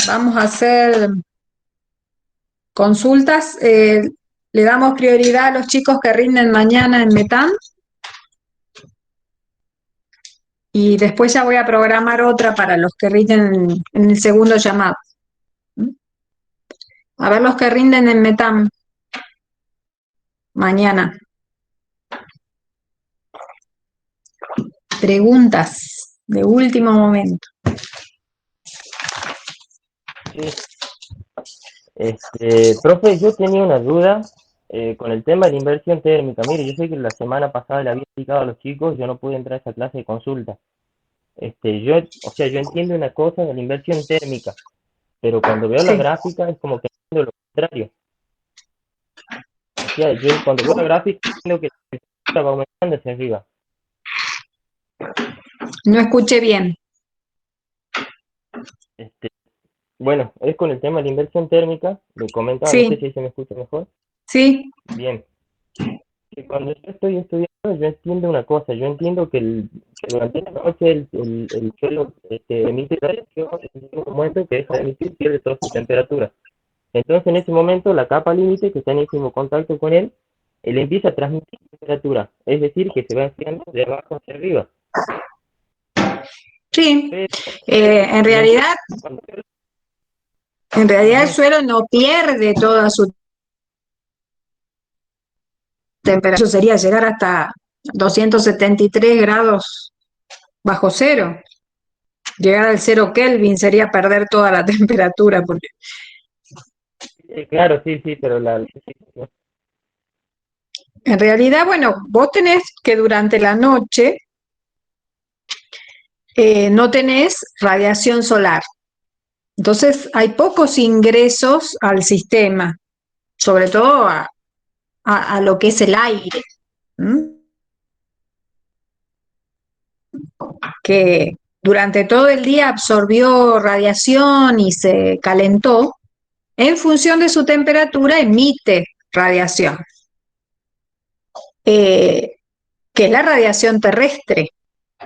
Vamos a hacer consultas. Le damos prioridad a los chicos que rinden mañana en Metam y después ya voy a programar otra para los que rinden en el segundo llamado. A ver los que rinden en Metam mañana. Preguntas de último momento. Sí. Profe, yo tenía una duda con el tema de la inversión térmica. Mire, yo sé que la semana pasada le había explicado a los chicos, yo no pude entrar a esa clase de consulta. Yo entiendo una cosa de la inversión térmica, pero cuando veo la Sí. gráfica es como que entiendo lo contrario. O sea, yo cuando veo la gráfica entiendo que la temperatura va aumentando hacia arriba. No escuché bien. Este, bueno, es con el tema de la inversión térmica, le comentaba, no sé Sí, si se me escucha mejor. sí, Bien, que cuando yo estoy estudiando, yo entiendo una cosa, yo entiendo que durante la noche el suelo emite radiación en un momento que deja de emitir, pierde toda su temperatura. Entonces, en ese momento, la capa límite, que está en íntimo contacto con él empieza a transmitir temperatura, es decir, que se va enfriando de abajo hacia arriba. sí. Pero, En mientras, realidad, cuando, el ujú, suelo no pierde toda su temperatura. Eso sería llegar hasta 273 grados bajo cero. Llegar al cero Kelvin sería perder toda la temperatura, porque claro, sí, sí, pero en realidad, bueno, vos tenés que durante la noche no tenés radiación solar. Entonces hay pocos ingresos al sistema, sobre todo a lo que es el aire, ¿m? Que durante todo el día absorbió radiación y se calentó. En función de su temperatura emite radiación, que es la radiación terrestre,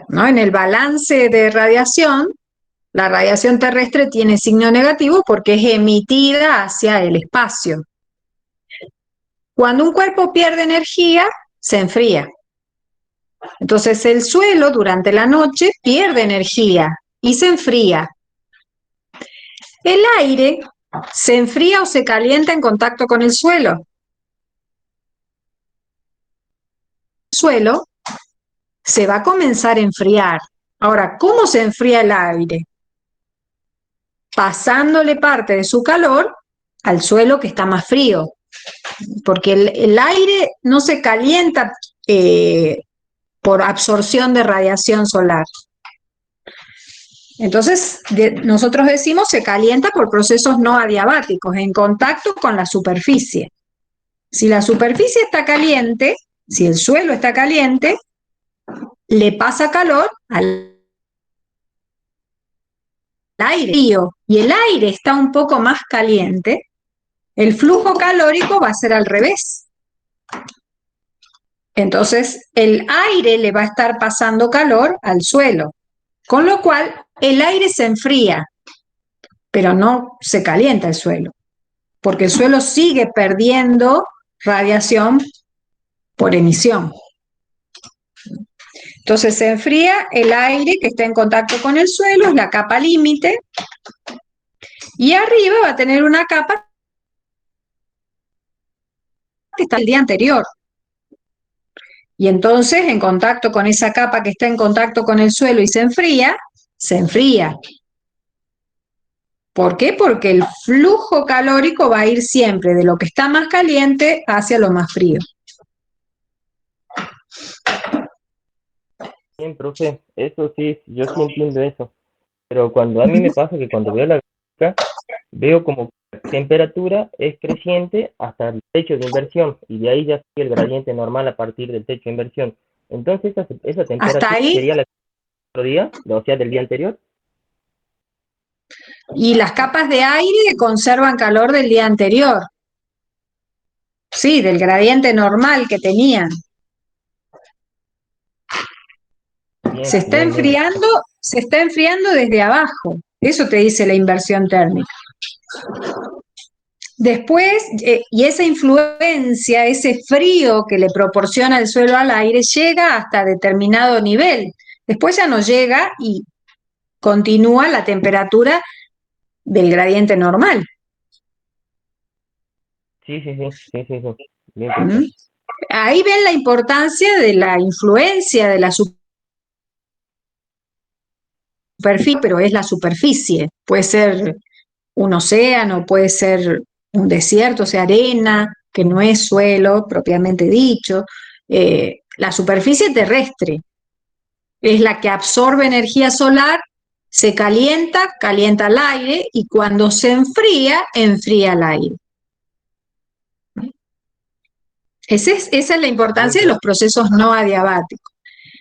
¿no? En el balance de radiación, la radiación terrestre tiene signo negativo porque es emitida hacia el espacio. Cuando un cuerpo pierde energía, se enfría. Entonces el suelo durante la noche pierde energía y se enfría. El aire se enfría o se calienta en contacto con el suelo. El suelo se va a comenzar a enfriar. Ahora, ¿cómo se enfría el aire? Pasándole parte de su calor al suelo que está más frío, porque el aire no se calienta por absorción de radiación solar. Entonces, nosotros decimos se calienta por procesos no adiabáticos, en contacto con la superficie. Si la superficie está caliente, si el suelo está caliente, le pasa calor al aire frío y el aire está un poco más caliente, el flujo calórico va a ser al revés. Entonces, el aire le va a estar pasando calor al suelo, con lo cual el aire se enfría, pero no se calienta el suelo, porque el suelo sigue perdiendo radiación por emisión. Entonces se enfría el aire que está en contacto con el suelo, es la capa límite, y arriba va a tener una capa que está el día anterior. Y entonces, en contacto con esa capa que está en contacto con el suelo y se enfría, se enfría. ¿Por qué? Porque el flujo calórico va a ir siempre de lo que está más caliente hacia lo más frío. bien, profe, eso sí, yo sí entiendo eso. Pero cuando a mí me pasa que cuando veo la gráfica, veo como que la temperatura es creciente hasta el techo de inversión y de ahí ya sigue el gradiente normal a partir del techo de inversión. Entonces, esa Hasta temperatura ahí, sería la del otro día, o sea, del día anterior. y las capas de aire conservan calor del día anterior. Sí, del gradiente normal que tenían. Bien, bien, bien. Se está enfriando desde abajo. Eso te dice la inversión térmica. Después, y esa influencia, ese frío que le proporciona el suelo al aire, llega hasta determinado nivel. Después ya no llega y continúa la temperatura del gradiente normal. Sí, sí, sí, sí, sí, sí. Bien, ¿Mm? perfecto. Ahí ven la importancia de la influencia de la superficie, pero es la superficie. Puede ser un océano, puede ser un desierto, o sea, arena, que no es suelo propiamente dicho. La superficie terrestre es la que absorbe energía solar, se calienta, calienta el aire y cuando se enfría, enfría el aire. Esa es la importancia Bien, de los procesos no adiabáticos.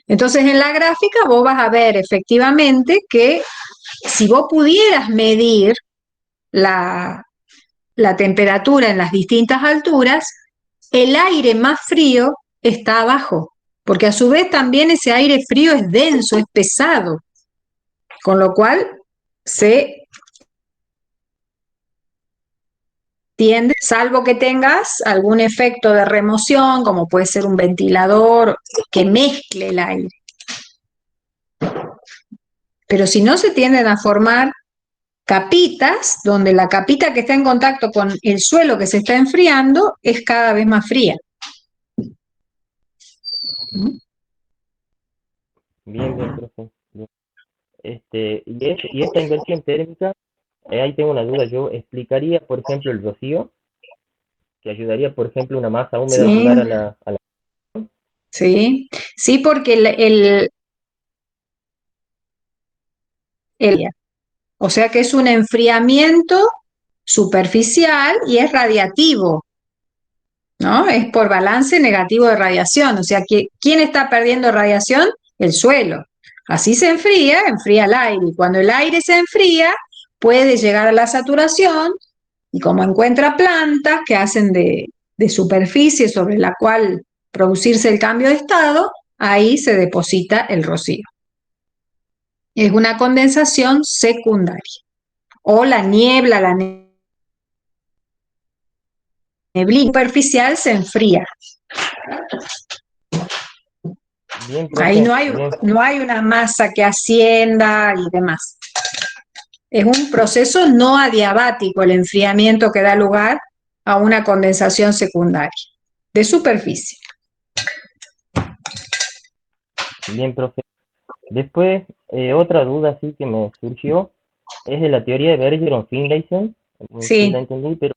Entonces, en la gráfica vos vas a ver efectivamente que si vos pudieras medir la, la temperatura en las distintas alturas, el aire más frío está abajo, porque a su vez también ese aire frío es denso, es pesado, con lo cual se tiende, salvo que tengas algún efecto de remoción, como puede ser un ventilador que mezcle el aire. Pero si no, se tienden a formar capitas, donde la capita que está en contacto con el suelo que se está enfriando es cada vez más fría. bien, bien, profe. Bien. Y esta inversión térmica, ahí tengo una duda. Yo explicaría, por ejemplo, el rocío, que ayudaría, por ejemplo, una masa húmeda a Sí, llegar a la... sí, sí, porque o sea que es un enfriamiento superficial y es radiativo, ¿no? Es por balance negativo de radiación, o sea que ¿quién está perdiendo radiación? El suelo. Así se enfría, enfría el aire, y cuando el aire se enfría, puede llegar a la saturación, y como encuentra plantas que hacen de superficie sobre la cual producirse el cambio de estado, ahí se deposita el rocío. Es una condensación secundaria. O la niebla, la neblina superficial se enfría. Bien, Ahí profe, bien. no hay una masa que ascienda y demás. Es un proceso no adiabático el enfriamiento que da lugar a una condensación secundaria de superficie. Bien, profe. Después, otra duda así que me surgió es de la teoría de Bergeron-Finlayson. Sí la Sí. entendí, pero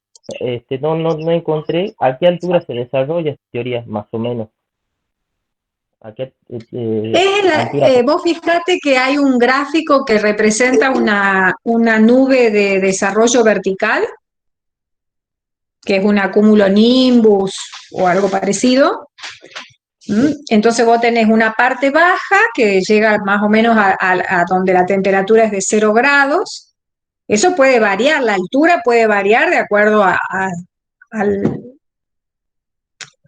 no encontré a qué altura se desarrolla esta teoría, más o menos. A qué altura. Vos fijate que hay un gráfico que representa una nube de desarrollo vertical, que es un cumulonimbus o algo parecido. Sí, Entonces vos tenés una parte baja que llega más o menos a donde la temperatura es de 0 grados. Eso puede variar, la altura puede variar de acuerdo al,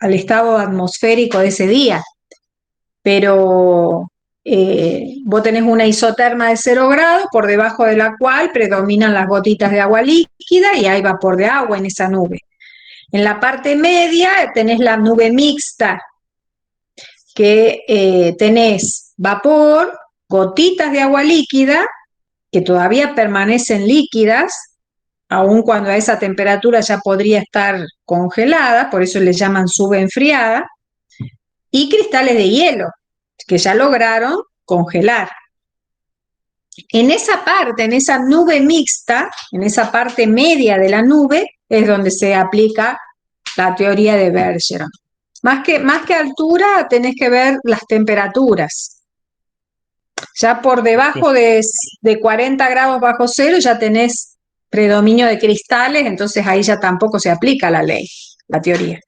al estado atmosférico de ese día, pero vos tenés una isoterma de 0 grados por debajo de la cual predominan las gotitas de agua líquida y hay vapor de agua en esa nube. En la parte media tenés la nube mixta, que tenés vapor, gotitas de agua líquida, que todavía permanecen líquidas, aun cuando a esa temperatura ya podría estar congelada, por eso le llaman subenfriada, y cristales de hielo, que ya lograron congelar. En esa parte, en esa nube mixta, en esa parte media de la nube, es donde se aplica la teoría de Bergeron. Más que altura, tenés que ver las temperaturas. Ya por sí, debajo de 40 grados bajo cero ya tenés predominio de cristales, entonces ahí ya tampoco se aplica la ley, la teoría.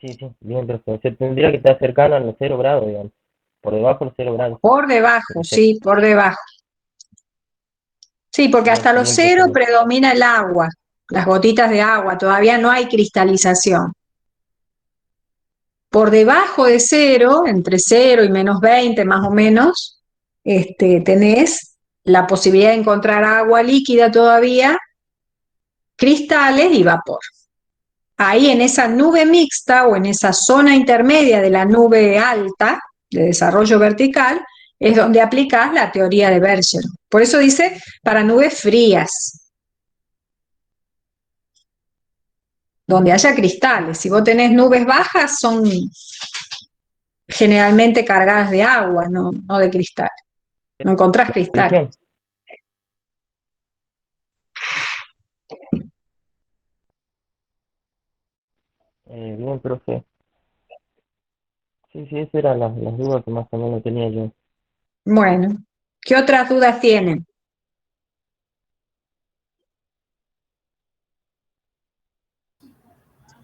sí, sí, bien, profe. Se tendría que estar cercano a los 0 grados, digamos. Por debajo de los 0 grados. Por debajo, Perfecto. sí, por debajo. Sí, porque Bien, hasta los bien, profe. cero Bien. predomina el agua, las gotitas de agua, todavía no hay cristalización. Por debajo de cero, entre 0 y -20 más o menos, tenés la posibilidad de encontrar agua líquida todavía, cristales y vapor. Ahí en esa nube mixta o en esa zona intermedia de la nube alta de desarrollo vertical es donde aplicás la teoría de Bergeron. Por eso dice para nubes frías, donde haya cristales. Si vos tenés nubes bajas, son generalmente cargadas de agua, no de cristal. No encontrás cristal. Bien. Bien, profe. Sí, esas eran las dudas que más o menos tenía yo. Bueno, ¿qué otras dudas tienen?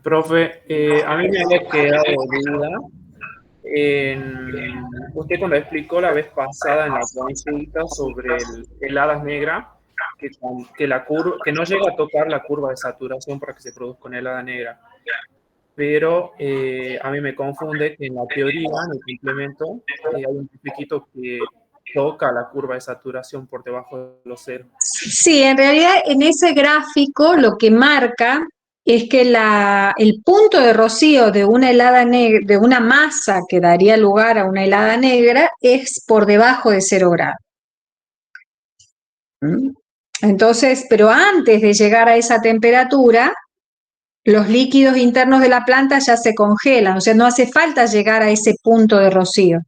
Profe, a mí me había quedado duda usted cuando explicó la vez pasada en la consulta sobre el hadas negra, que no llega a tocar la curva de saturación para que se produzca una helada negra. Pero a mí me confunde que en la teoría, en el complemento, hay un piquito que toca la curva de saturación por debajo de los ceros. Sí, en realidad en ese gráfico lo que marca es que el punto de rocío de una helada negra, de una masa que daría lugar a una helada negra, es por debajo de 0 grados. Entonces, pero antes de llegar a esa temperatura, los líquidos internos de la planta ya se congelan, o sea, no hace falta llegar a ese punto de rocío.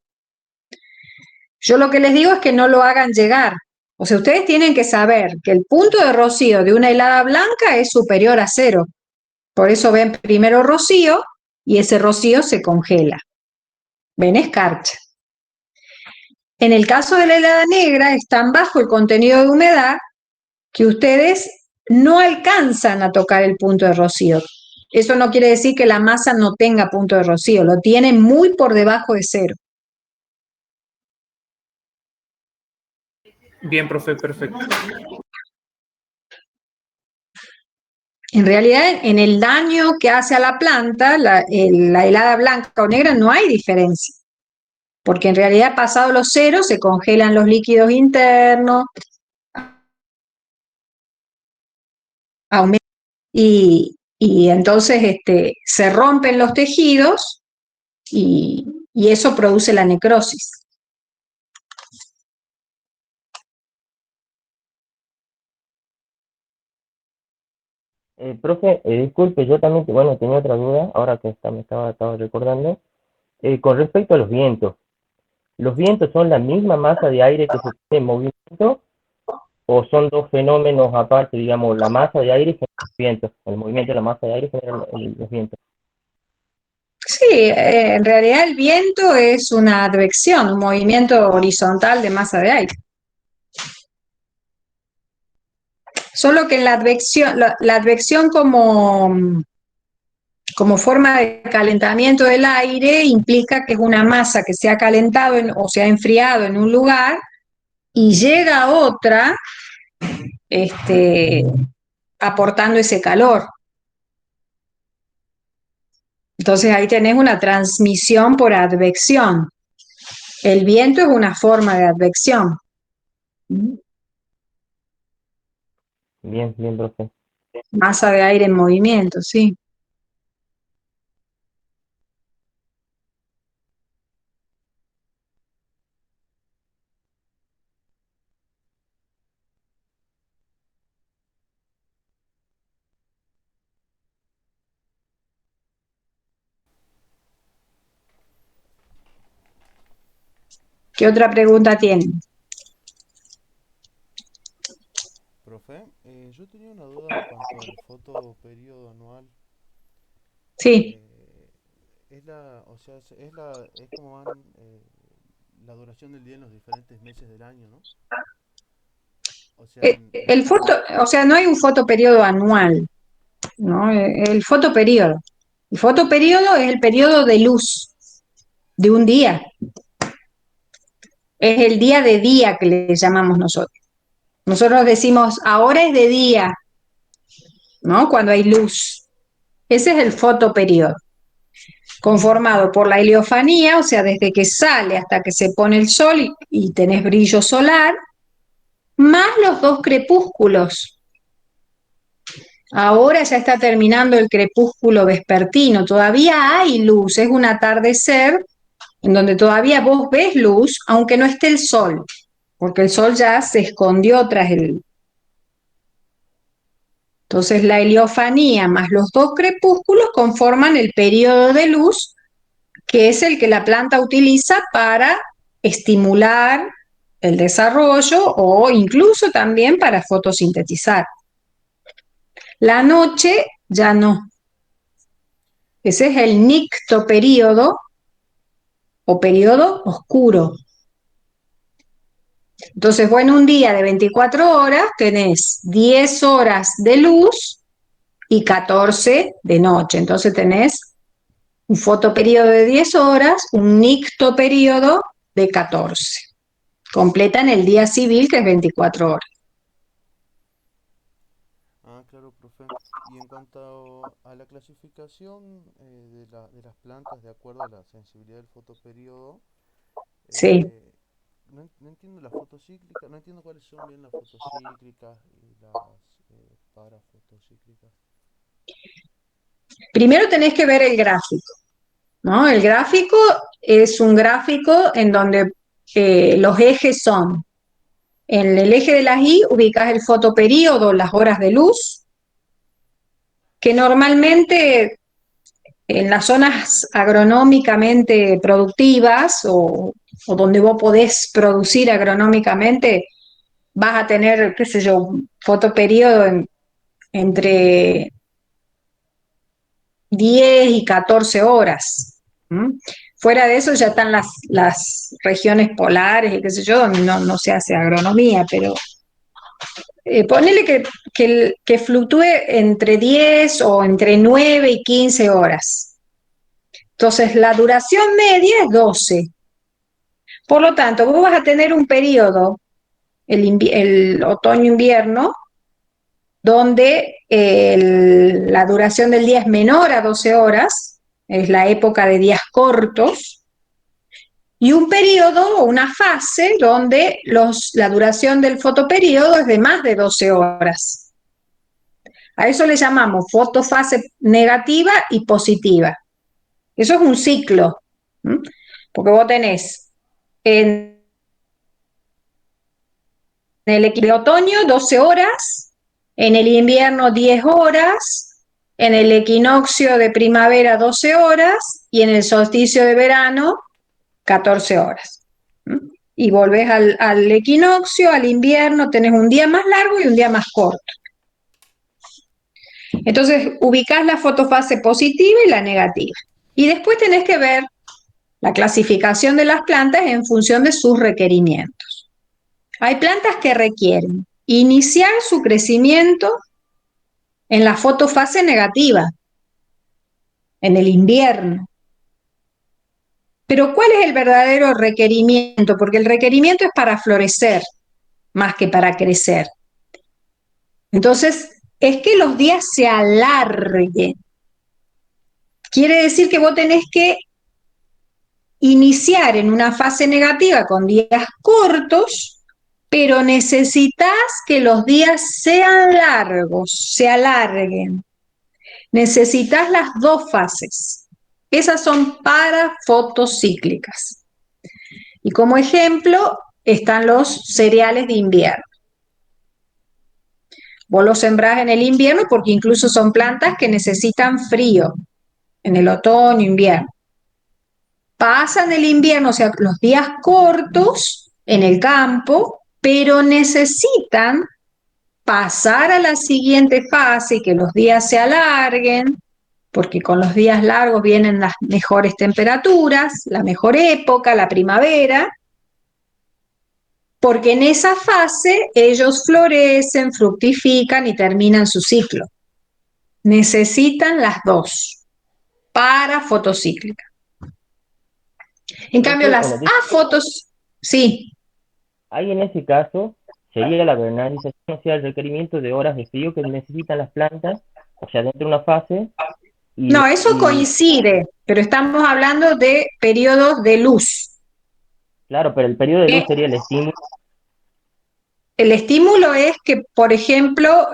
Yo lo que les digo es que no lo hagan llegar. O sea, ustedes tienen que saber que el punto de rocío de una helada blanca es superior a 0. Por eso ven primero rocío y ese rocío se congela. Ven escarcha. En el caso de la helada negra, es tan bajo el contenido de humedad que ustedes no alcanzan a tocar el punto de rocío. Eso no quiere decir que la masa no tenga punto de rocío, lo tiene muy por debajo de 0. Bien, profe, perfecto. En realidad, en el daño que hace a la planta, la helada blanca o negra, no hay diferencia. Porque en realidad, pasado los ceros, se congelan los líquidos internos, y entonces se rompen los tejidos y eso produce la necrosis. Profe, disculpe, yo también, bueno, tenía otra duda, ahora que me estaba recordando, con respecto a ¿los vientos son la misma masa de aire que se tiene en movimiento o son dos fenómenos aparte, digamos, la masa de aire genera los vientos, el movimiento de la masa de aire genera los vientos? Sí, en realidad el viento es una advección, un movimiento horizontal de masa de aire. Solo que la advección como forma de calentamiento del aire implica que es una masa que se ha calentado o se ha enfriado en un lugar y llega a otra aportando ese calor. Entonces ahí tenés una transmisión por advección. El viento es una forma de advección. Bien, profe. Masa de aire en movimiento, sí. ¿Qué otra pregunta tienen? Profe, yo tenía una duda en cuanto al fotoperiodo anual. Sí. Es como van la duración del día en los diferentes meses del año, ¿no? O sea, O sea, no hay un fotoperiodo anual, ¿no? El fotoperiodo. El fotoperiodo es el periodo de luz de un día. Es el día de día que le llamamos nosotros. Nosotros decimos, ahora es de día, ¿no? Cuando hay luz. Ese es el fotoperiodo. conformado por la heliofanía, o sea, desde que sale hasta que se pone el sol y tenés brillo solar, más los dos crepúsculos. Ahora ya está terminando el crepúsculo vespertino, todavía hay luz, es un atardecer en donde todavía vos ves luz, aunque no esté el sol, porque el sol ya se escondió tras el... Entonces la heliofanía más los dos crepúsculos conforman el periodo de luz, que es el que la planta utiliza para estimular el desarrollo o incluso también para fotosintetizar. La noche ya no. Ese es el nictoperíodo o periodo oscuro. Entonces, vos en un día de 24 horas tenés 10 horas de luz y 14 de noche. Entonces tenés un fotoperíodo de 10 horas, un nictoperíodo de 14. Completan el día civil, que es 24 horas. Ah, claro, profe. Y en cuanto a la clasificación de las plantas de acuerdo a la sensibilidad del fotoperiodo, Sí. no entiendo la fotocíclica, no entiendo cuáles son bien las fotocíclicas y las parafotocíclicas. Primero tenés que ver el gráfico, ¿no? El gráfico es un gráfico en donde los ejes son, en el eje de las Y ubicas el fotoperíodo, las horas de luz, que normalmente en las zonas agronómicamente productivas o donde vos podés producir agronómicamente, vas a tener, qué sé yo, un fotoperiodo entre 10 y 14 horas. ¿Mm? Fuera de eso ya están las regiones polares y qué sé yo, donde no se hace agronomía, pero ponele que fluctúe entre 10 o entre 9 y 15 horas. Entonces, la duración media es 12. Por lo tanto, vos vas a tener un periodo, el otoño-invierno, donde la duración del día es menor a 12 horas, es la época de días cortos, y un periodo o una fase donde la duración del fotoperiodo es de más de 12 horas. A eso le llamamos fotofase negativa y positiva. Eso es un ciclo, ¿m? Porque vos tenés en el otoño 12 horas, en el invierno 10 horas, en el equinoccio de primavera 12 horas y en el solsticio de verano 14 horas. ¿Mm? Y volvés al equinoccio, al invierno, tenés un día más largo y un día más corto. Entonces, ubicás la fotofase positiva y la negativa. Y después tenés que ver la clasificación de las plantas en función de sus requerimientos. Hay plantas que requieren iniciar su crecimiento en la fotofase negativa, en el invierno. Pero ¿cuál es el verdadero requerimiento? Porque el requerimiento es para florecer más que para crecer. Entonces, es que los días se alarguen. Quiere decir que vos tenés que iniciar en una fase negativa con días cortos, pero necesitas que los días sean largos, se alarguen. Necesitas las dos fases. Esas son parafotocíclicas. Y como ejemplo están los cereales de invierno. Vos los sembrás en el invierno porque incluso son plantas que necesitan frío en el otoño, invierno. Pasan el invierno, o sea, los días cortos en el campo, pero necesitan pasar a la siguiente fase y que los días se alarguen, porque con los días largos vienen las mejores temperaturas, la mejor época, la primavera, porque en esa fase ellos florecen, fructifican y terminan su ciclo. Necesitan las dos para fotocíclica. En cambio, las afotos, sí. Ahí en ese caso sería la vernalización, o sea, el requerimiento de horas de frío que necesitan las plantas, o sea, dentro de una fase. No, eso coincide. pero estamos hablando de periodos de luz. Claro, pero el periodo de luz Eh, sería el estímulo. El estímulo es que, por ejemplo,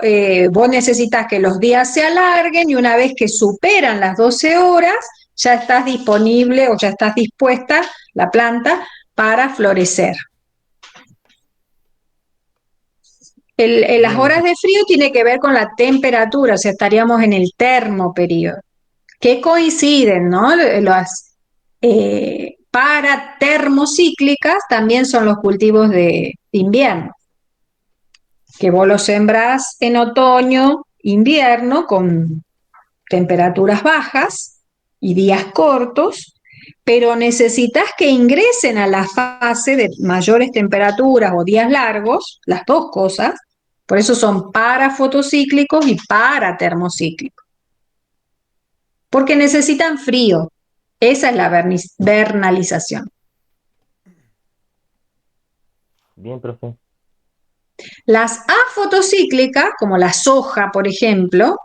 vos necesitas que los días se alarguen y una vez que superan las 12 horas, ya estás disponible o ya estás dispuesta la planta para florecer. Las Bien, horas de frío tiene que ver con la temperatura, o sea, estaríamos en el termoperíodo, que coinciden, ¿no? Las paratermocíclicas también son los cultivos de invierno, que vos los sembrás en otoño, invierno, con temperaturas bajas y días cortos, pero necesitas que ingresen a la fase de mayores temperaturas o días largos, las dos cosas, por eso son parafotocíclicos y paratermocíclicos, porque necesitan frío. Esa es la vernalización. bien, profe. Las afotocíclicas, como la soja, por ejemplo,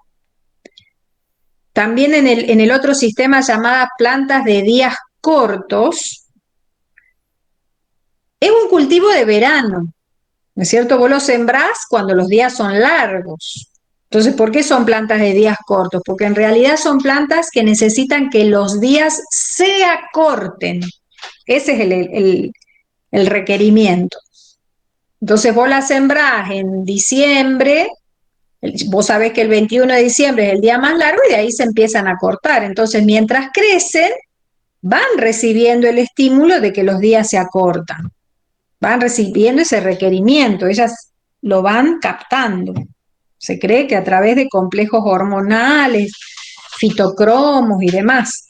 también en el otro sistema llamada plantas de días cortos, es un cultivo de verano, ¿no es cierto? Vos lo sembrás cuando los días son largos. Entonces, ¿por qué son plantas de días cortos? Porque en realidad son plantas que necesitan que los días se acorten. Ese es el requerimiento. Entonces, vos las sembrás en diciembre, vos sabés que el 21 de diciembre es el día más largo y de ahí se empiezan a cortar. Entonces, mientras crecen, van recibiendo el estímulo de que los días se acortan, van recibiendo ese requerimiento, ellas lo van captando. Se cree que a través de complejos hormonales, fitocromos y demás.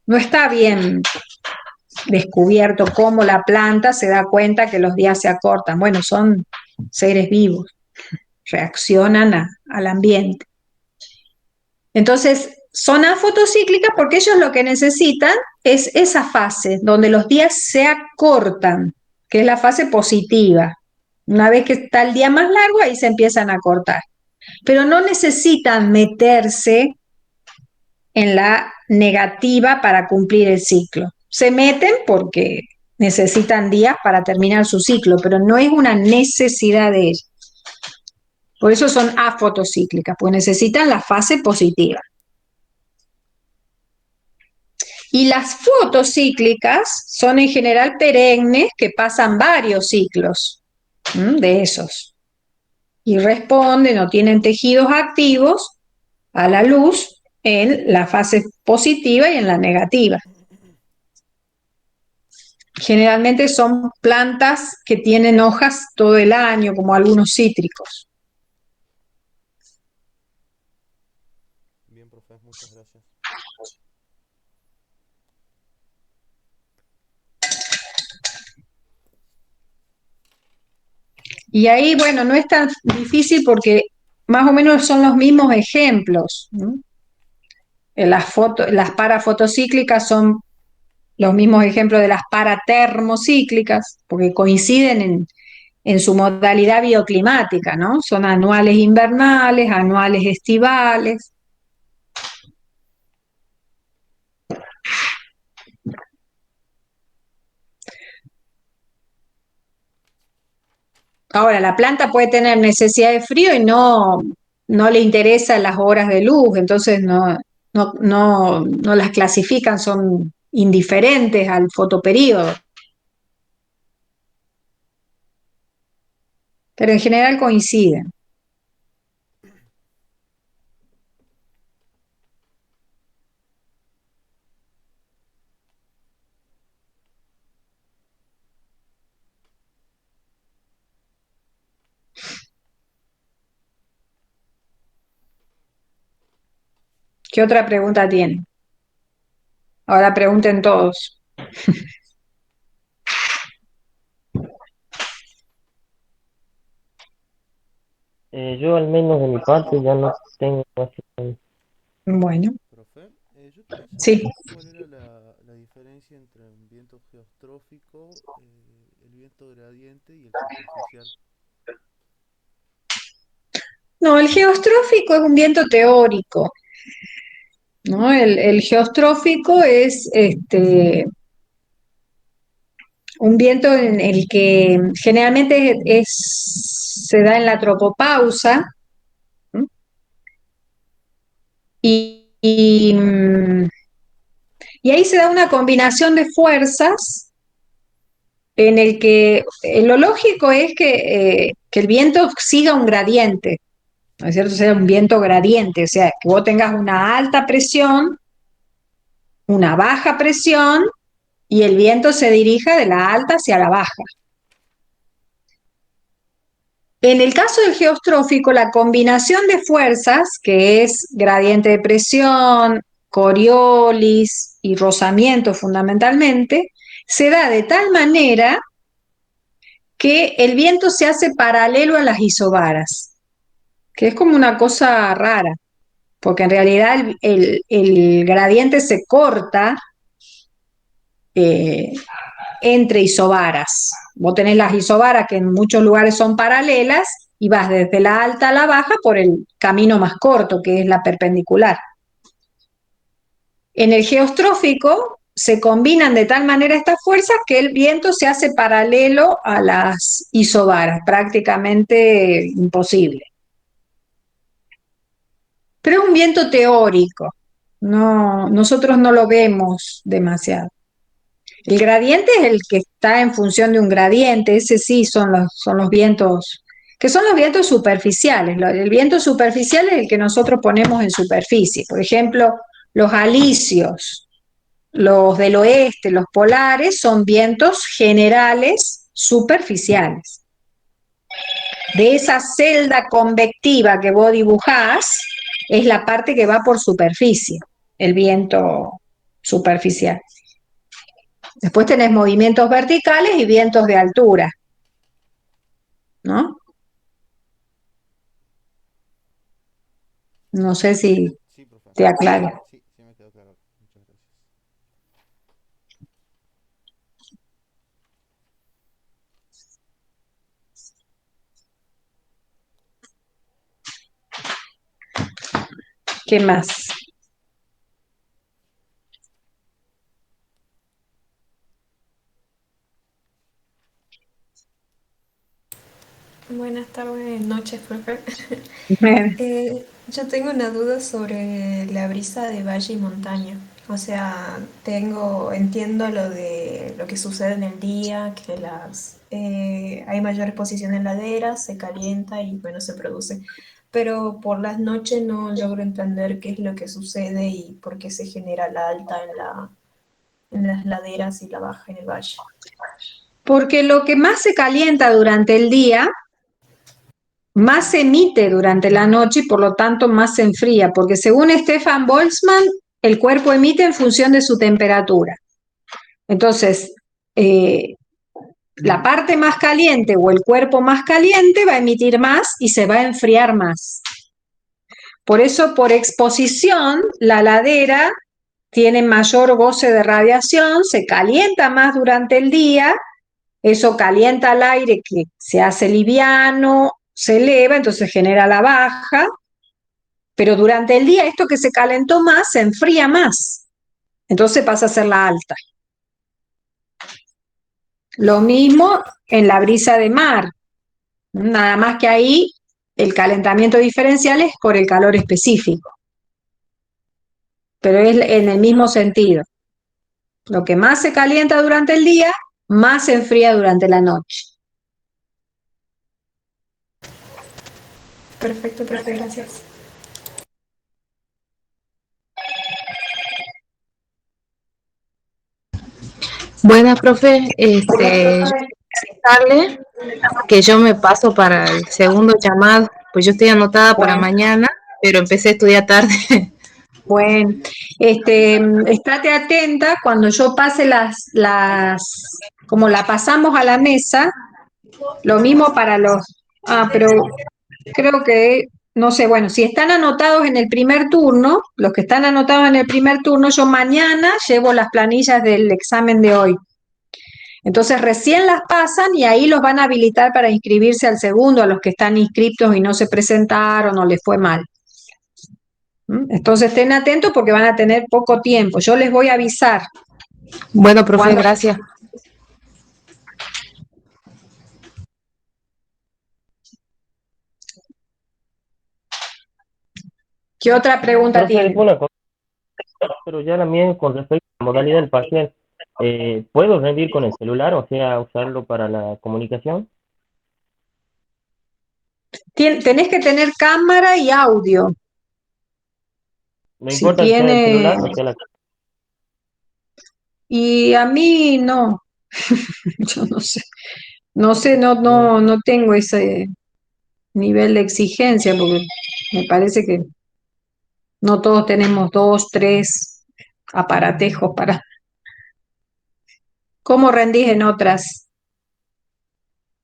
No está bien descubierto cómo la planta se da cuenta que los días se acortan. Bueno, son seres vivos, reaccionan al ambiente. Entonces, son afotocíclicas porque ellos lo que necesitan es esa fase donde los días se acortan, que es la fase positiva. Una vez que está el día más largo, ahí se empiezan a cortar. Pero no necesitan meterse en la negativa para cumplir el ciclo. Se meten porque necesitan días para terminar su ciclo, pero no es una necesidad de ellos. Por eso son afotocíclicas, pues necesitan la fase positiva. Y las fotocíclicas son en general perennes que pasan varios ciclos de esos y responden o tienen tejidos activos a la luz en la fase positiva y en la negativa. Generalmente son plantas que tienen hojas todo el año, como algunos cítricos. Bien, profe, muchas gracias. Y ahí, bueno, no es tan difícil porque más o menos son los mismos ejemplos, ¿no? Las parafotocíclicas son los mismos ejemplos de las paratermocíclicas, porque coinciden en su modalidad bioclimática, ¿no? Son anuales invernales, anuales estivales. Ahora, la planta puede tener necesidad de frío y no le interesan las horas de luz, entonces no las clasifican, son indiferentes al fotoperíodo. Pero en general coinciden. ¿Qué otra pregunta tienen? Ahora pregunten todos. Yo al menos de mi parte ya no tengo más. Bueno, Profe, yo quería sí. saber cuál era la diferencia entre un viento geostrófico, el viento gradiente y el superficial. No, el geostrófico es un viento teórico. ¿no? El geostrófico es un viento en el que generalmente se da en la tropopausa, ¿no? Y y ahí se da una combinación de fuerzas en el que lo lógico es que el viento siga un gradiente, ¿no es cierto? O sea, un viento gradiente, o sea, que vos tengas una alta presión, una baja presión, y el viento se dirija de la alta hacia la baja. En el caso del geostrófico, la combinación de fuerzas, que es gradiente de presión, Coriolis y rozamiento fundamentalmente, se da de tal manera que el viento se hace paralelo a las isobaras, que es como una cosa rara, porque en realidad el gradiente se corta eh, entre isobaras. Vos tenés las isobaras que en muchos lugares son paralelas y vas desde la alta a la baja por el camino más corto, que es la perpendicular. En el geostrófico se combinan de tal manera estas fuerzas que el viento se hace paralelo a las isobaras, prácticamente imposible. Pero es un viento teórico, no, nosotros no lo vemos demasiado. El gradiente es el que está en función de un gradiente, ese sí son los vientos, que son los vientos superficiales. El viento superficial es el que nosotros ponemos en superficie. Por ejemplo, los alisios, los del oeste, los polares, son vientos generales superficiales. De esa celda convectiva que vos dibujás, es la parte que va por superficie, el viento superficial. Después tenés movimientos verticales y vientos de altura, ¿no? No sé si Sí, profe. te aclaro. Sí, sí me quedó claro. Muchas gracias. ¿Qué más? Buenas tardes, noches, profe. Yo tengo una duda sobre la brisa de valle y montaña. O sea, entiendo lo de lo que sucede en el día, que hay mayor exposición en laderas, se calienta y bueno, se produce. Pero por las noches no logro entender qué es lo que sucede y por qué se genera la alta en las laderas y la baja en el valle. Porque lo que más se calienta durante el día, más se emite durante la noche y por lo tanto más se enfría, porque según Stefan Boltzmann, el cuerpo emite en función de su temperatura. Entonces, la parte más caliente o el cuerpo más caliente va a emitir más y se va a enfriar más. Por eso, por exposición, la ladera tiene mayor goce de radiación, se calienta más durante el día, eso calienta el aire que se hace liviano, se eleva, entonces genera la baja, pero durante el día esto que se calentó más se enfría más, entonces pasa a ser la alta. Lo mismo en la brisa de mar, nada más que ahí el calentamiento diferencial es por el calor específico, pero es en el mismo sentido. Lo que más se calienta durante el día, más se enfría durante la noche. Perfecto, profe, gracias. Buenas, profe. Comentarle que yo me paso para el segundo llamado, pues yo estoy anotada para Bueno, mañana, pero empecé a estudiar tarde. bueno, estate atenta cuando yo pase como la pasamos a la mesa, lo mismo para pero creo que, no sé, bueno, si están anotados en el primer turno, los que están anotados en el primer turno, yo mañana llevo las planillas del examen de hoy. Entonces recién las pasan y ahí los van a habilitar para inscribirse al segundo, a los que están inscriptos y no se presentaron o les fue mal. Entonces estén atentos porque van a tener poco tiempo. Yo les voy a avisar. Bueno, profe, Cuando- gracias. ¿Qué otra pregunta Profe, tienen? una cosa, pero ya también con respecto a la modalidad del parcial, ¿puedo rendir con el celular, o sea, usarlo para la comunicación? Tenés que tener cámara y audio. No Si importa que sea el tiene... celular, o sea, Y a mí no. Yo no sé. No sé, no tengo ese nivel de exigencia porque me parece que no todos tenemos dos, tres aparatejos para... ¿Cómo rendís en otras?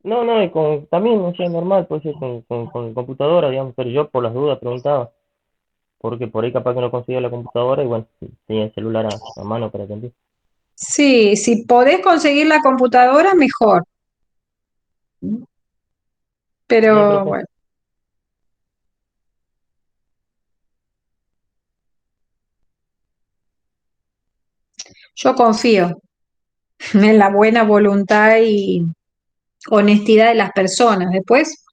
no, no, y con, también, o sea, normal, puede ser con computadora, digamos, pero yo por las dudas preguntaba, porque por ahí capaz que no consigo la computadora y bueno, tenía el celular a mano para atender. Sí, si podés conseguir la computadora, mejor. Bien, Pero profe. bueno, yo confío en la buena voluntad y honestidad de las personas. Después,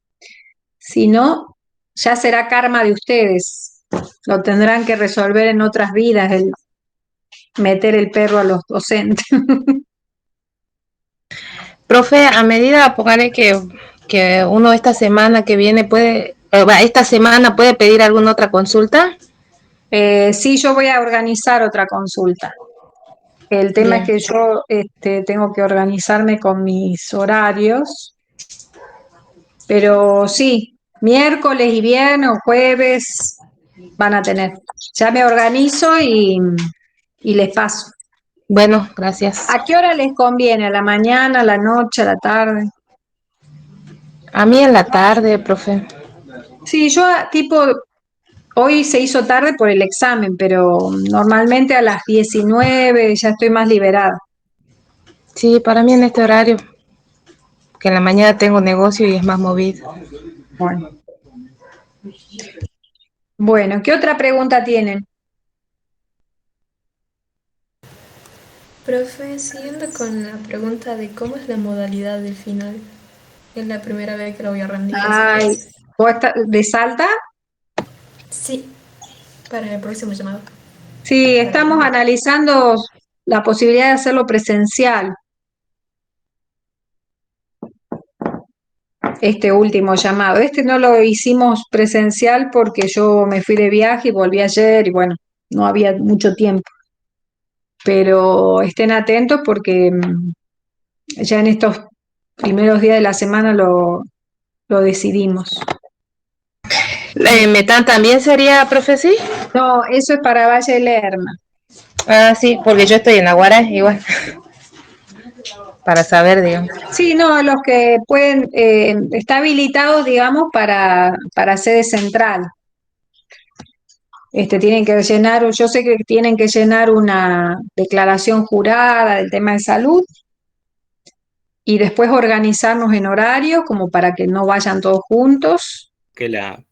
si no, ya será karma de ustedes. Lo tendrán que resolver en otras vidas, el meter el perro a los docentes. Profe, a medida, póngale que uno esta semana que viene puede, esta semana puede pedir alguna otra consulta. Sí, yo voy a organizar otra consulta. El tema es Bien. que yo tengo que organizarme con mis horarios, pero sí, miércoles y viernes o jueves van a tener. Ya me organizo y les paso. Bueno, gracias. ¿A qué hora les conviene? ¿A la mañana, a la noche, a la tarde? A mí en la tarde, profe. Sí, yo tipo, hoy se hizo tarde por el examen, pero normalmente a las 19 ya estoy más liberada. Sí, para mí en este horario, que en la mañana tengo negocio y es más movido. Bueno, bueno, ¿qué otra pregunta tienen? Profe, siguiendo con la pregunta de cómo es la modalidad del final. Es la primera vez que lo voy a rendir, así que Ay, ¿vos de Salta? sí, para el próximo llamado. Sí, Para estamos analizando la posibilidad de hacerlo presencial, este último llamado. Este no lo hicimos presencial porque yo me fui de viaje y volví ayer y bueno, no había mucho tiempo. Pero estén atentos porque ya en estos primeros días de la semana lo decidimos. ¿Metán también sería, profe, sí? No, eso es para Valle Lerma. Ah, sí, porque yo estoy en Aguara, igual, para saber, digamos. Sí, no, los que pueden, está habilitados, digamos, para sede central. Tienen que llenar, yo sé que tienen que llenar una declaración jurada del tema de salud y después organizarnos en horario como para que no vayan todos juntos. Que la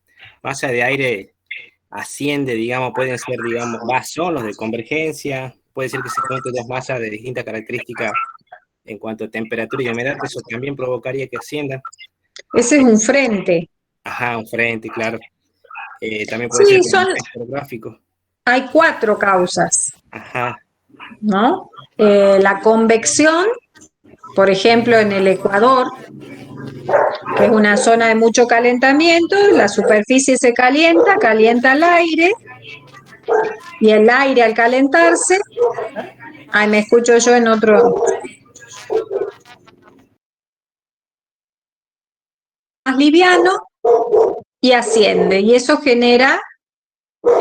masa de aire asciende, digamos, pueden ser, digamos, son los de convergencia, puede ser que se junten dos masas de distintas características en cuanto a temperatura y humedad, eso también provocaría que asciendan. Ese es un frente. Ajá, un frente, claro. También puede ser Sí, por el electrográfico. hay cuatro causas, Ajá, ¿no? La convección, por ejemplo, en el Ecuador, que es una zona de mucho calentamiento, la superficie se calienta, calienta el aire, y el aire al calentarse, ay, me escucho yo en otro, más liviano y asciende, y eso genera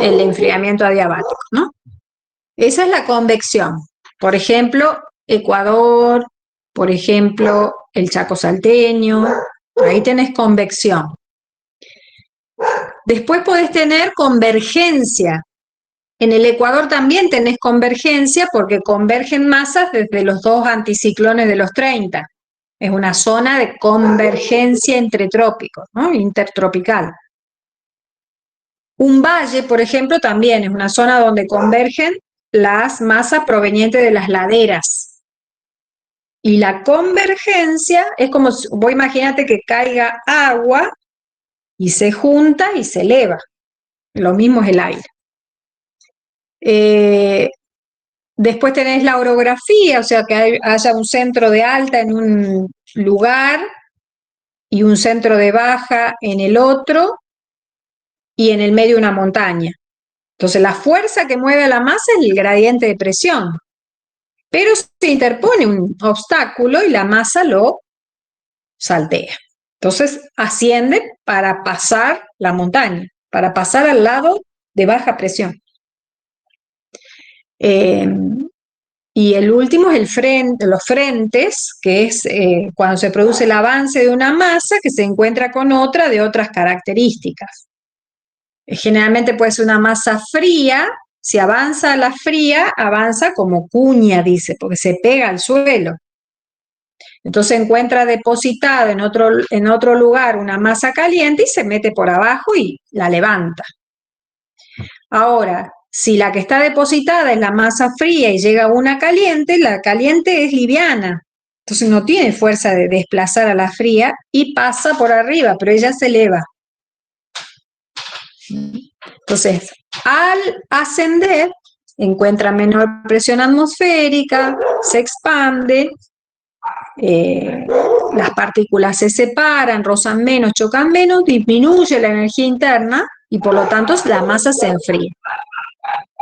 el enfriamiento adiabático, ¿no? Esa es la convección. Por ejemplo, Ecuador, por ejemplo, el Chaco salteño, ahí tenés convección. Después podés tener convergencia. En el Ecuador también tenés convergencia porque convergen masas desde los dos anticiclones de los 30. Es una zona de convergencia entre trópicos, ¿no? Intertropical. Un valle, por ejemplo, también es una zona donde convergen las masas provenientes de las laderas. Y la convergencia es como, vos imagínate que caiga agua y se junta y se eleva. Lo mismo es el aire. Después tenés la orografía, o sea, que haya un centro de alta en un lugar y un centro de baja en el otro y en el medio una montaña. Entonces, la fuerza que mueve a la masa es el gradiente de presión, pero se interpone un obstáculo y la masa lo saltea. Entonces, asciende para pasar la montaña, para pasar al lado de baja presión. Y el último es los frentes, que es cuando se produce el avance de una masa que se encuentra con otra de otras características. Generalmente puede ser una masa fría. Si avanza a la fría, avanza como cuña, dice, porque se pega al suelo. Entonces encuentra depositada en otro lugar una masa caliente y se mete por abajo y la levanta. Ahora, si la que está depositada es la masa fría y llega una caliente, la caliente es liviana. Entonces no tiene fuerza de desplazar a la fría y pasa por arriba, pero ella se eleva. Entonces, al ascender, encuentra menor presión atmosférica, se expande, las partículas se separan, rozan menos, chocan menos, disminuye la energía interna y por lo tanto la masa se enfría.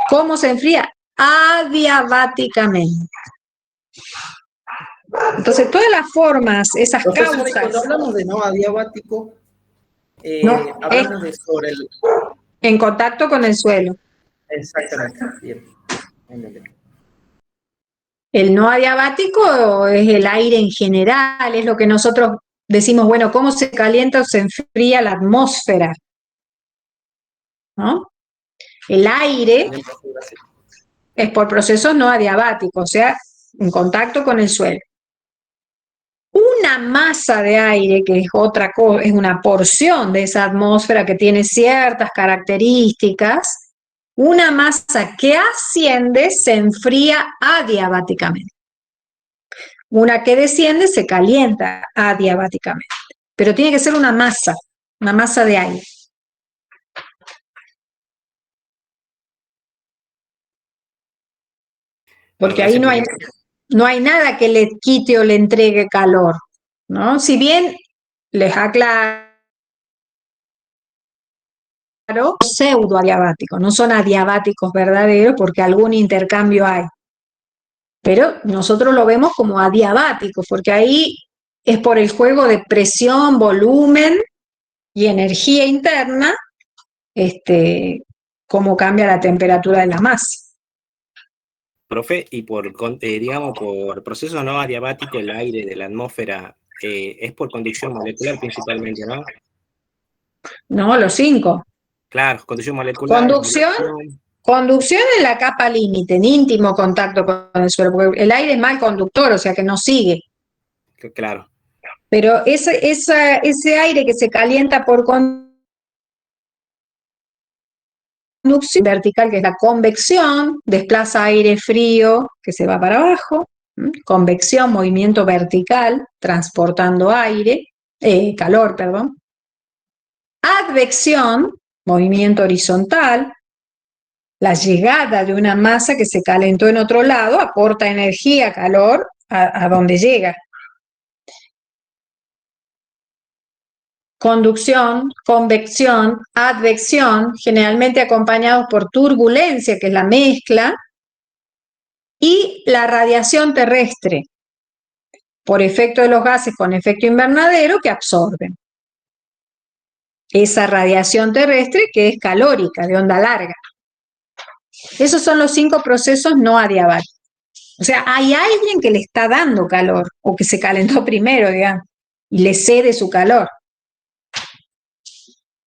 ¿Cómo se enfría? Adiabáticamente. Entonces, todas las formas, esas Profesora, causas. cuando hablamos de no adiabático, hablamos de sobre el... En contacto con el suelo. Exactamente, bien. El no adiabático es el aire en general, es lo que nosotros decimos, bueno, ¿cómo se calienta o se enfría la atmósfera? ¿No? El aire es por procesos no adiabáticos, o sea, en contacto con el suelo. Una masa de aire, que es otra cosa, es una porción de esa atmósfera que tiene ciertas características, una masa que asciende se enfría adiabáticamente. Una que desciende se calienta adiabáticamente. Pero tiene que ser una masa de aire. Porque ahí no hay nada que le quite o le entregue calor, ¿no? Si bien les aclaro, pseudoadiabáticos, no son adiabáticos verdaderos porque algún intercambio hay. Pero nosotros lo vemos como adiabáticos porque ahí es por el juego de presión, volumen y energía interna, cómo cambia la temperatura de la masa. Profe, y digamos, por procesos no adiabáticos, el aire de la atmósfera es por conducción molecular principalmente, ¿no? No, los 5. Claro, conducción molecular. Conducción en la capa límite, en íntimo contacto con el suelo, porque el aire es mal conductor, o sea que no sigue. Claro. Pero ese aire que se calienta por conducción vertical, que es la convección, desplaza aire frío que se va para abajo. Convección, movimiento vertical, transportando calor, perdón. Advección, movimiento horizontal. La llegada de una masa que se calentó en otro lado aporta energía, calor a donde llega. Conducción, convección, advección, generalmente acompañados por turbulencia, que es la mezcla, y la radiación terrestre, por efecto de los gases con efecto invernadero que absorben. Esa radiación terrestre que es calórica, de onda larga. Esos son los 5 procesos no adiabáticos. O sea, hay alguien que le está dando calor, o que se calentó primero, digamos, y le cede su calor.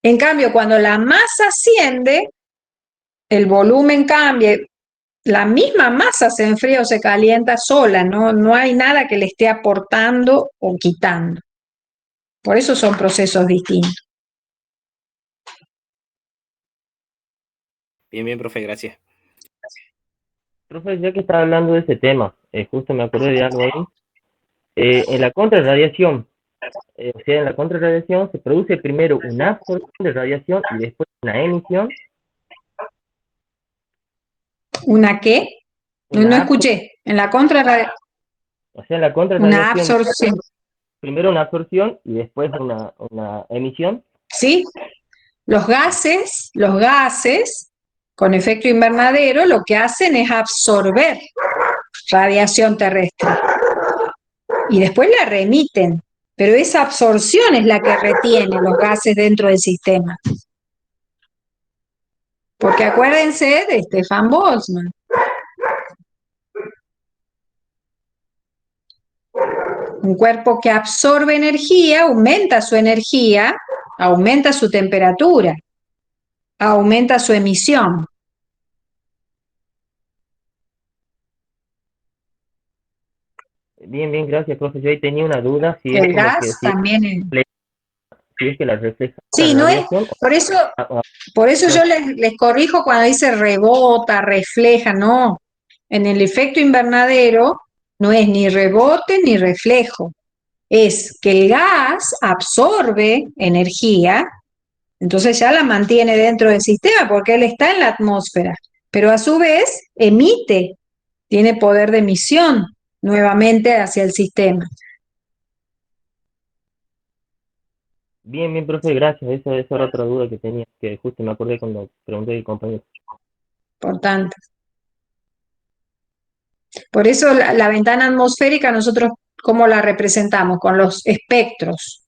En cambio, cuando la masa asciende, el volumen cambia, la misma masa se enfría o se calienta sola, no hay nada que le esté aportando o quitando. Por eso son procesos distintos. Bien, bien, profe, gracias. Profe, ya que estaba hablando de ese tema, justo me acordé de algo ahí. En la contrarradiación, o sea, en la contrarradiación se produce primero una absorción de radiación y después una emisión. ¿Una qué? No, no Una escuché. En la contra, O sea, en la una contrarradiación, absorción. primero una absorción y después una emisión. ¿Sí? Los gases con efecto invernadero lo que hacen es absorber radiación terrestre y después la remiten, pero esa absorción es la que retiene los gases dentro del sistema. Porque acuérdense de Stefan Boltzmann. Un cuerpo que absorbe energía, aumenta su temperatura, aumenta su emisión. Bien, bien, gracias, profe. Yo ahí tenía una duda si es El como gas que también es... si es que la refleja la Sí, no es, radiación. por eso No, yo les corrijo cuando dice rebota, refleja, no. En el efecto invernadero no es ni rebote ni reflejo, es que el gas absorbe energía, entonces ya la mantiene dentro del sistema porque él está en la atmósfera, pero a su vez emite, tiene poder de emisión nuevamente hacia el sistema. bien, bien, profe, gracias. Esa era otra duda que tenía, que justo me acordé cuando pregunté al compañero. Importante. Por eso la ventana atmosférica nosotros, ¿cómo la representamos? Con los espectros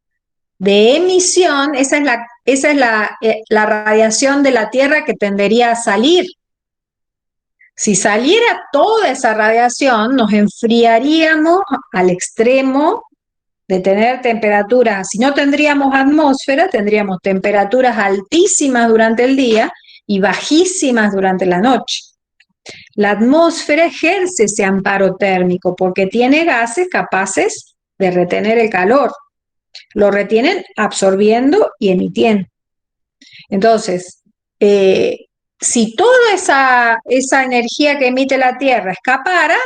de emisión, esa es la radiación de la Tierra que tendería a salir. Si saliera toda esa radiación, nos enfriaríamos al extremo de tener temperaturas, si no tendríamos atmósfera, tendríamos temperaturas altísimas durante el día y bajísimas durante la noche. La atmósfera ejerce ese amparo térmico porque tiene gases capaces de retener el calor. Lo retienen absorbiendo y emitiendo. Entonces, si toda esa energía que emite la Tierra escapara,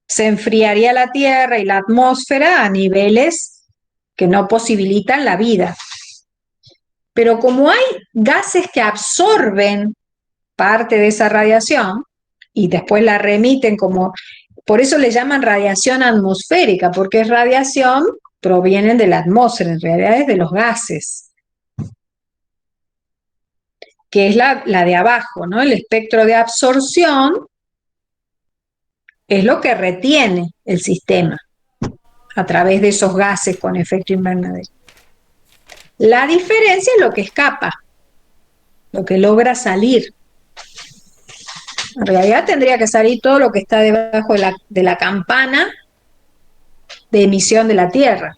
se enfriaría la Tierra y la atmósfera a niveles que no posibilitan la vida. Pero como hay gases que absorben parte de esa radiación y después la remiten como, por eso le llaman radiación atmosférica, porque es radiación, provienen de la atmósfera, en realidad es de los gases, que es la de abajo, ¿no? El espectro de absorción es lo que retiene el sistema a través de esos gases con efecto invernadero. La diferencia es lo que escapa, lo que logra salir. En realidad tendría que salir todo lo que está debajo de la campana de emisión de la Tierra.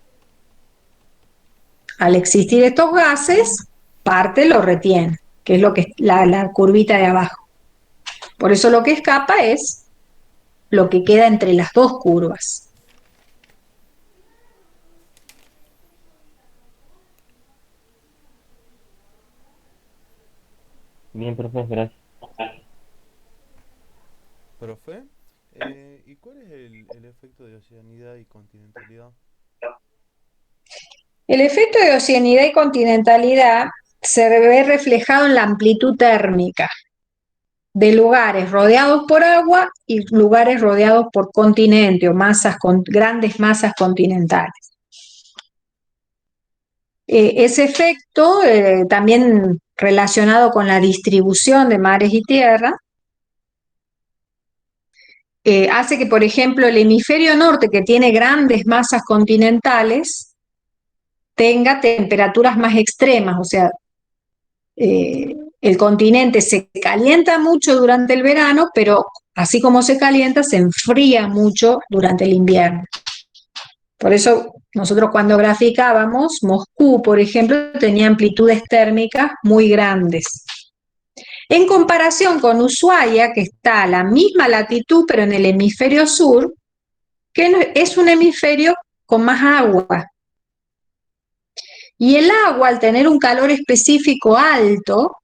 Al existir estos gases, parte lo retiene, que es lo que la curvita de abajo. Por eso lo que escapa es lo que queda entre las dos curvas. Bien, profe, gracias. Profe, ¿y cuál es el efecto de oceanidad y continentalidad? El efecto de oceanidad y continentalidad se ve reflejado en la amplitud térmica de lugares rodeados por agua y lugares rodeados por continente o grandes masas continentales. Ese efecto, también relacionado con la distribución de mares y tierra, hace que, por ejemplo, el hemisferio norte, que tiene grandes masas continentales, tenga temperaturas más extremas, o sea, el continente se calienta mucho durante el verano, pero así como se calienta, se enfría mucho durante el invierno. Por eso nosotros cuando graficábamos, Moscú, por ejemplo, tenía amplitudes térmicas muy grandes. En comparación con Ushuaia, que está a la misma latitud, pero en el hemisferio sur, que es un hemisferio con más agua. Y el agua, al tener un calor específico alto,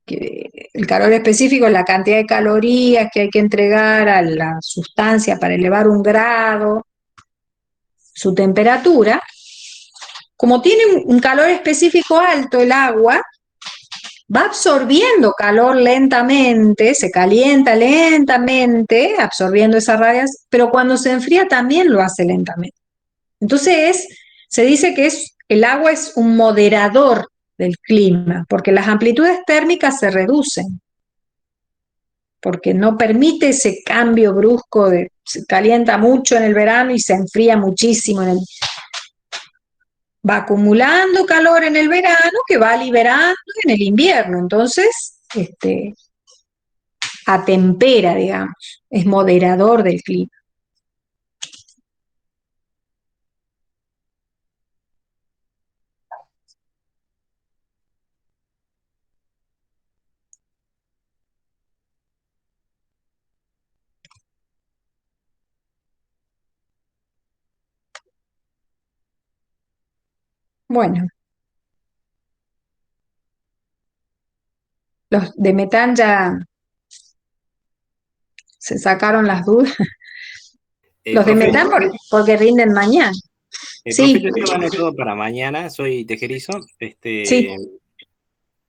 el calor específico es la cantidad de calorías que hay que entregar a la sustancia para elevar un grado, su temperatura. Como tiene un calor específico alto el agua, va absorbiendo calor lentamente, se calienta lentamente, absorbiendo esa radiación, pero cuando se enfría también lo hace lentamente. Entonces, se dice que el agua es un moderador del clima, porque las amplitudes térmicas se reducen, porque no permite ese cambio brusco se calienta mucho en el verano y se enfría muchísimo va acumulando calor en el verano que va liberando en el invierno. Entonces, atempera, digamos, es moderador del clima. Bueno, los de metán ya se sacaron las dudas. Los de Profe, metán porque rinden mañana. profe, Sí, yo tengo anotado para mañana, soy tejerizo, sí.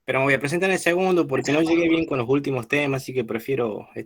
pero me voy a presentar en el segundo porque no llegué bien con los últimos temas, así que prefiero